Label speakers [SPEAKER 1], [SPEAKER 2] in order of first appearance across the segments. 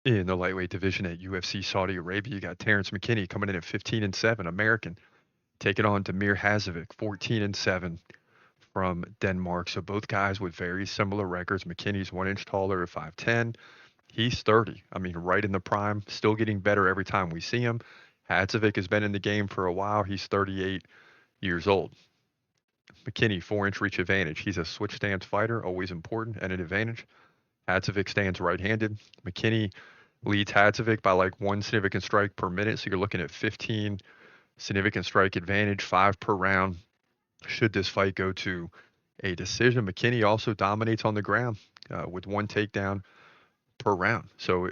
[SPEAKER 1] In the lightweight division at UFC Saudi Arabia, you got Terrance McKinney coming in at 15-7, American, taking on Damir Hadzovic, 14-7 from Denmark. So both guys with very similar records. McKinney's 1 inch taller at 5'10". He's 30. I mean, right in the prime, still getting better every time we see him. Hadzovic has been in the game for a while. He's 38 years old. McKinney, 4 inch reach advantage. He's a switch stance fighter, always important and an advantage. Hadzovic stands right-handed. McKinney leads Hadzovic by like one significant strike per minute, so you're looking at 15 significant strike advantage, 5 per round. Should this fight go to a decision, McKinney also dominates on the ground with one takedown per round. So,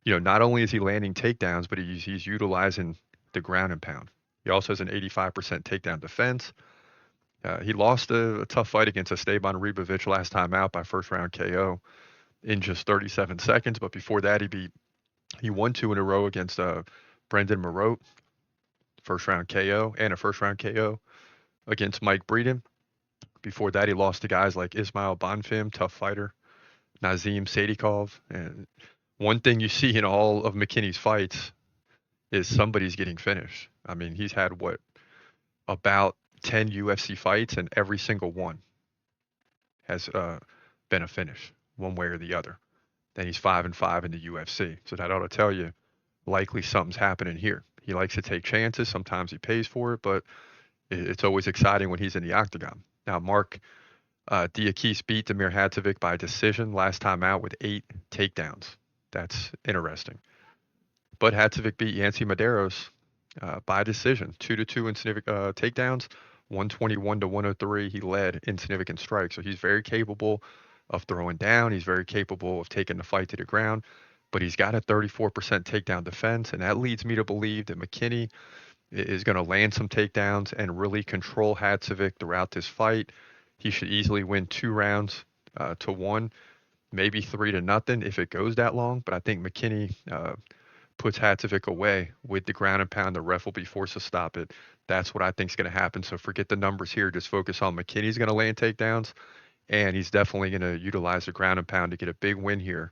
[SPEAKER 1] not only is he landing takedowns, but he's utilizing the ground and pound. He also has an 85% takedown defense. He lost a tough fight against Esteban Ribovic last time out by first round KO in just 37 seconds. But before that, he won 2 in a row against Brendan Marotte, first round KO, and a first round KO against Mike Breeden. Before that, he lost to guys like Ismail Bonfim, tough fighter, Nazim Sadikov. And one thing you see in all of McKinney's fights is somebody's getting finished. I mean, he's had about 10 UFC fights, and every single one has been a finish, one way or the other. Then he's 5-5 in the UFC. So that ought to tell you likely something's happening here. He likes to take chances. Sometimes he pays for it, but it's always exciting when he's in the octagon. Now, Mark Diakise beat Damir Hadzovic by decision last time out with 8 takedowns. That's interesting. But Hadzovic beat Yancy Medeiros by decision, 2-2 in significant takedowns, 121-103. He led in significant strikes. So he's very capable of throwing down. He's very capable of taking the fight to the ground. But he's got a 34% takedown defense, and that leads me to believe that McKinney is going to land some takedowns and really control Hadzovic throughout this fight. He should easily win 2 rounds to 1, maybe 3-0 if it goes that long. But I think McKinney puts Hadzovic away with the ground and pound. The ref will be forced to stop it. That's what I think is going to happen. So forget the numbers here. Just focus on McKinney's going to land takedowns, and he's definitely going to utilize the ground and pound to get a big win here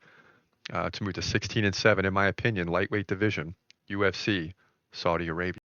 [SPEAKER 1] to move to 16-7, in my opinion, lightweight division, UFC, Saudi Arabia.